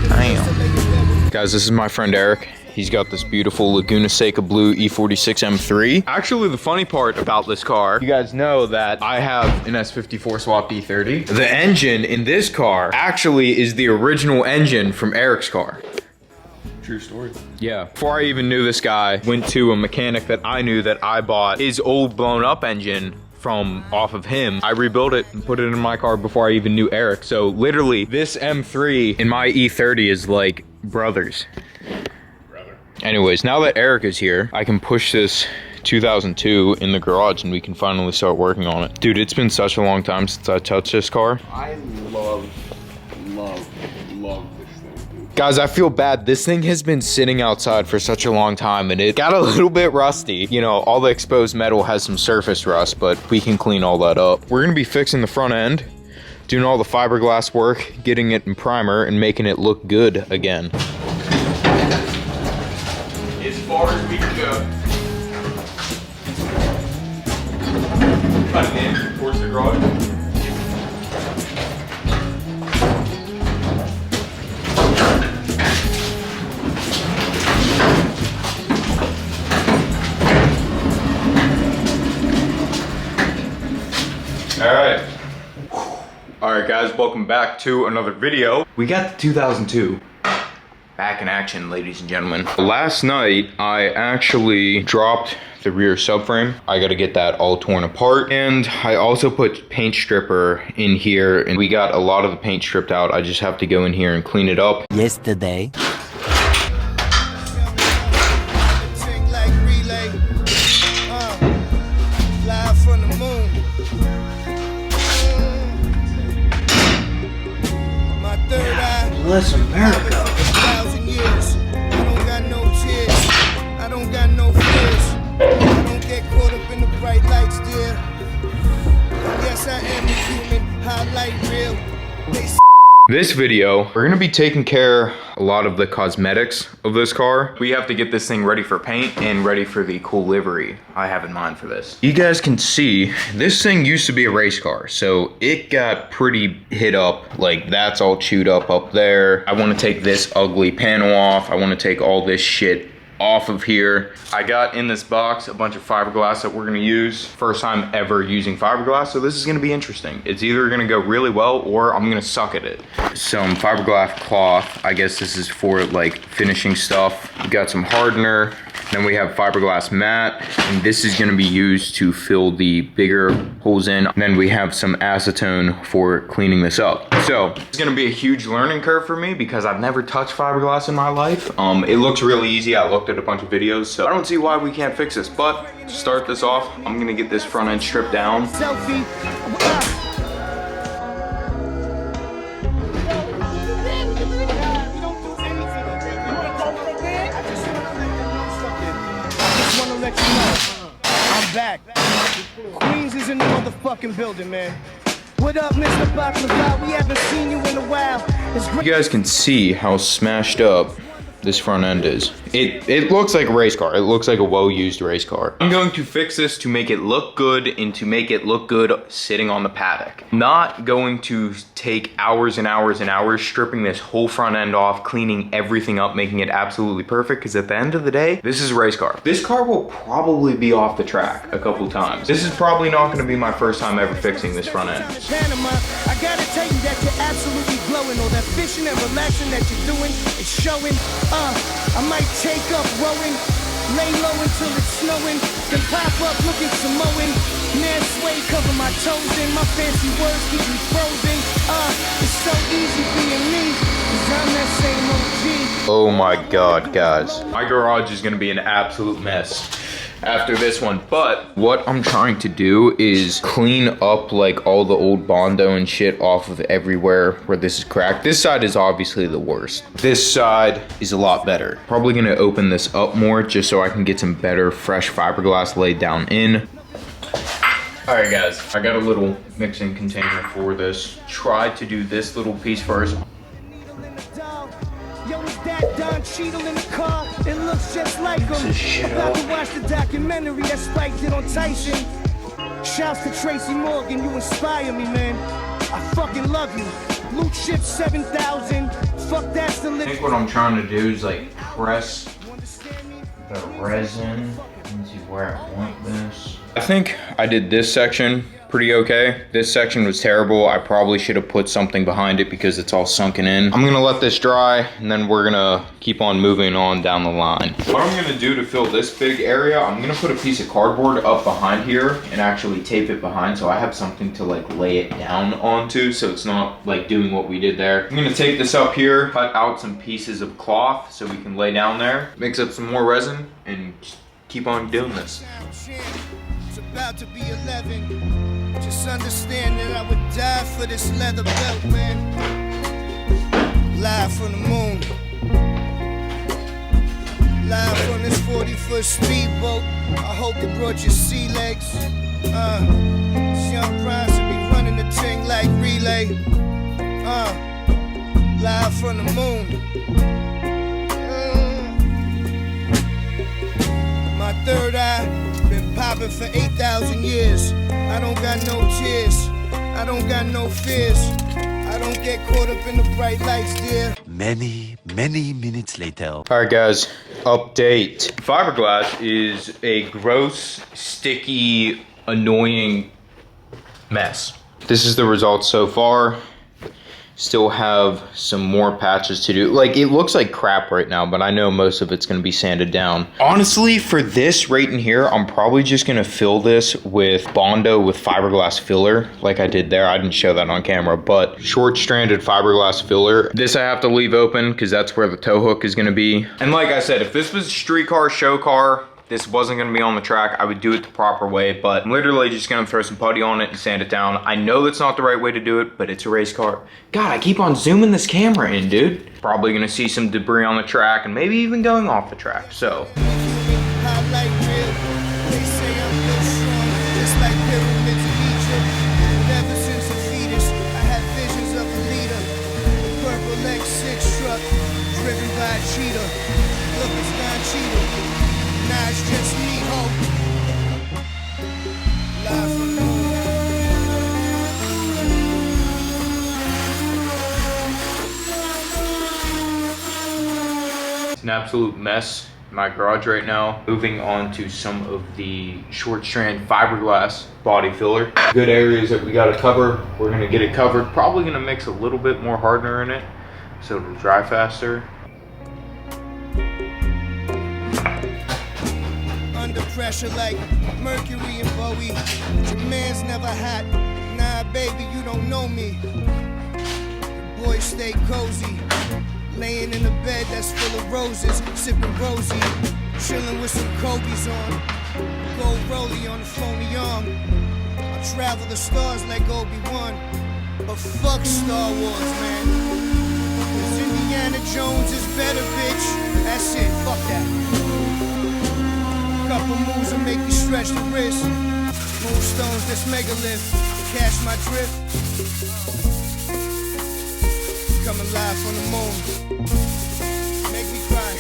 Damn. Guys, this is my friend Eric. He's got this beautiful Laguna Seca Blue E46 M3. Actually, the funny part about this car, you guys know that I have an S54 swapped E30. The engine in this car actually is the original engine from Eric's car. True story. Yeah. Before I even knew this guy, went to a mechanic that I knew that I bought his old blown up engine from off of him. I rebuilt it and put it in my car before I even knew Eric. So literally this M3 in my E30 is like brothers. Anyways, now that Eric is here, I can push this 2002 in the garage and we can finally start working on it. Dude, it's been such a long time since I touched this car. I love this thing, dude. Guys, I feel bad. This thing has been sitting outside for such a long time and it got a little bit rusty. You know, all the exposed metal has some surface rust, but we can clean all that up. We're gonna be fixing the front end, doing all the fiberglass work, getting it in primer and making it look good again. As far as we can go. Cutting in towards the garage. Alright guys, welcome back to another video. We got the 2002. Back in action, ladies and gentlemen. Last night, I actually dropped the rear subframe. I gotta get that all torn apart. And I also put paint stripper in here and we got a lot of the paint stripped out. I just have to go in here and clean it up. Yesterday. Bless America. This video, we're gonna be taking care a lot of the cosmetics of this car. We have to get this thing ready for paint and ready for the cool livery I have in mind for this. You guys can see, this thing used to be a race car, so it got pretty hit up. Like, that's all chewed up there. I wanna take this ugly panel off. I wanna take all this shit off of here. I got in this box a bunch of fiberglass that we're gonna use. First time ever using fiberglass, so this is gonna be interesting. It's either gonna go really well or I'm gonna suck at it. Some fiberglass cloth. I guess this is for like finishing stuff. We got some hardener. Then we have fiberglass mat, and this is gonna be used to fill the bigger holes in. And then we have some acetone for cleaning this up. So it's gonna be a huge learning curve for me because I've never touched fiberglass in my life. It looks really easy. I looked at a bunch of videos, so I don't see why we can't fix this. But to start this off, I'm gonna get this front end stripped down. I'm back. Queens is in the motherfucking building, man. What up, Mr. Baklava? We haven't seen you in a while. You guys can see how smashed up this front end is. It looks like a race car. It looks like a well-used race car. I'm going to fix this to make it look good and to make it look good sitting on the paddock. Not going to take hours and hours and hours stripping this whole front end off, cleaning everything up, making it absolutely perfect, because at the end of the day, this is a race car. This car will probably be off the track a couple times. This is probably not gonna be my first time ever fixing this front end. I gotta tell you that you're absolutely glowing. All that fishing and relaxing that you're doing is showing. I might take up rowing, lay low until it's snowing, then pop up looking Samoan. Man, sway, cover my toes in, my fancy words keep me frozen. It's so easy being me, 'cause I'm that same OG. Oh my God, guys. My garage is gonna be an absolute mess after this one, but what I'm trying to do is clean up like all the old Bondo and shit off of everywhere where this is cracked. This side is obviously the worst. This side is a lot better. Probably gonna open this up more just so I can get some better fresh fiberglass laid down in. All right guys, I got a little mixing container for this. Try to do this little piece first. Yo, is that Don Cheadle in the car? It looks just like him. About to watch the documentary that Spike did on Tyson. Shouts to Tracy Morgan, you inspire me, man. I fucking love you. Blue chip 7,000. Fuck, that's the I lip. think what I'm trying to do is like press the resin into where I want this. I think I did this section pretty okay. This section was terrible. I probably should have put something behind it because it's all sunken in. I'm gonna let this dry and then we're gonna keep on moving on down the line. What I'm gonna do to fill this big area, I'm gonna put a piece of cardboard up behind here and actually tape it behind so I have something to like lay it down onto so it's not like doing what we did there. I'm gonna take this up here, cut out some pieces of cloth so we can lay down there, mix up some more resin and just keep on doing this. It's about to be 11. Just understand that I would die for this leather belt, man. Live from the moon. Live from this 40-foot speedboat. I hope they brought your sea legs. This young Prime should be running the thing like relay. Live from the moon. My third eye been popping for 8,000 years. I don't got no tears. I don't got no fears. I don't get caught up in the bright lights, dear. Many minutes later. All right, guys, update. Fiberglass is a gross, sticky, annoying mess. This is the result so far. Still have some more patches to do. Like, it looks like crap right now, but I know most of it's gonna be sanded down. Honestly, for this right in here, I'm probably just gonna fill this with Bondo with fiberglass filler, like I did there. I didn't show that on camera, but short-stranded fiberglass filler. This I have to leave open because that's where the tow hook is gonna be. And like I said, if this was street car, show car, this wasn't gonna be on the track, I would do it the proper way, but I'm literally just gonna throw some putty on it and sand it down. I know that's not the right way to do it, but it's a race car. God, I keep on zooming this camera in, dude. Probably gonna see some debris on the track and maybe even going off the track, so. Driven by a cheetah. Look, it's not cheetah. Nah, it's just me, ho. Live from the moon. It's an absolute mess in my garage right now. Moving on to some of the short strand fiberglass body filler. Good areas that we gotta cover, we're gonna get it covered. Probably gonna mix a little bit more hardener in it so it'll dry faster. Under pressure like Mercury and Bowie. Your man's never hot. Nah, baby, you don't know me. Boys stay cozy. Laying in a bed that's full of roses. Sipping rosy. Chilling with some Kobe's on. Gold rollie on the phony arm. I travel the stars like Obi-Wan. But fuck Star Wars, man. 'Cause Indiana Jones is better, bitch. That's it, fuck that. Couple moves will make you stretch the wrist. Moonstones, this megalith. Catch my drift. Coming live from the moon. Make me cry.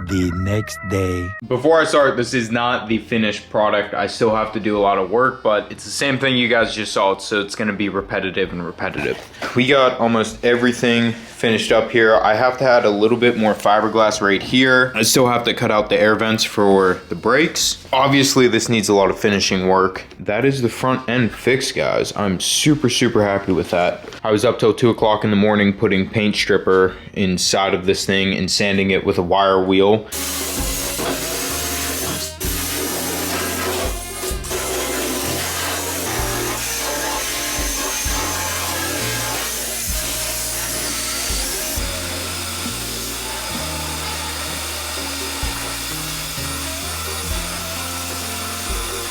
The next day. Before I start, this is not the finished product. I still have to do a lot of work, but it's the same thing you guys just saw, so it's gonna be repetitive and repetitive. We got almost everything finished up here. I have to add a little bit more fiberglass right here. I still have to cut out the air vents for the brakes. Obviously, this needs a lot of finishing work. That is the front end fixed, guys. I'm super happy with that. I was up till 2 o'clock in the morning putting paint stripper inside of this thing and sanding it with a wire wheel.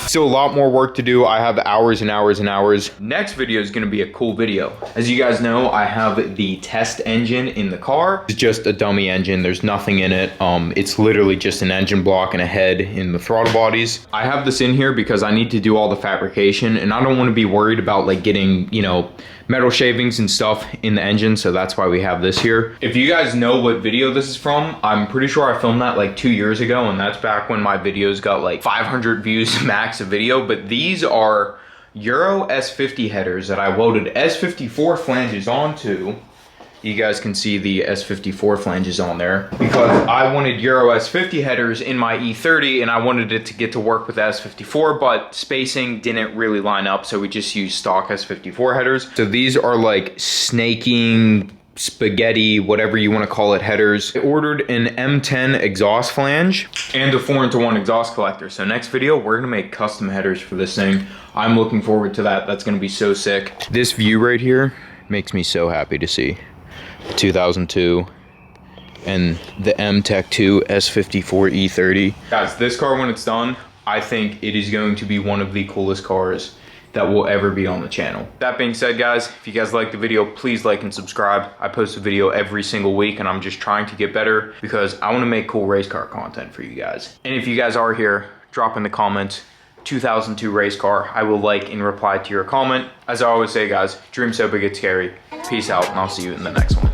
Still a lot more work to do. I have hours and hours and hours. Next video is gonna be a cool video. As you guys know, I have the test engine in the car. It's just a dummy engine. There's nothing in it. It's literally just an engine block and a head in the throttle bodies. I have this in here because I need to do all the fabrication and I don't want to be worried about like getting, you know, metal shavings and stuff in the engine, so that's why we have this here. If you guys know what video this is from, I'm pretty sure I filmed that like 2 years ago, and that's back when my videos got like 500 views max a video. But these are Euro S50 headers that I welded S54 flanges onto. You guys can see the S54 flanges on there because I wanted Euro S50 headers in my E30 and I wanted it to get to work with S54, but spacing didn't really line up, so we just used stock S54 headers. So these are like snaking, spaghetti, whatever you want to call it, headers. I ordered an M10 exhaust flange and a 4-into-1 exhaust collector. So next video, we're gonna make custom headers for this thing. I'm looking forward to that. That's gonna be so sick. This view right here makes me so happy to see. 2002 and the M-Tech 2 S54 E30. Guys, this car when it's done, I think it is going to be one of the coolest cars that will ever be on the channel. That being said, guys, if you guys like the video, please like and subscribe. I post a video every single week and I'm just trying to get better because I want to make cool race car content for you guys. And if you guys are here, drop in the comments 2002 race car. I will like and reply to your comment. As I always say, guys, dream so big it's scary. Peace out, and I'll see you in the next one.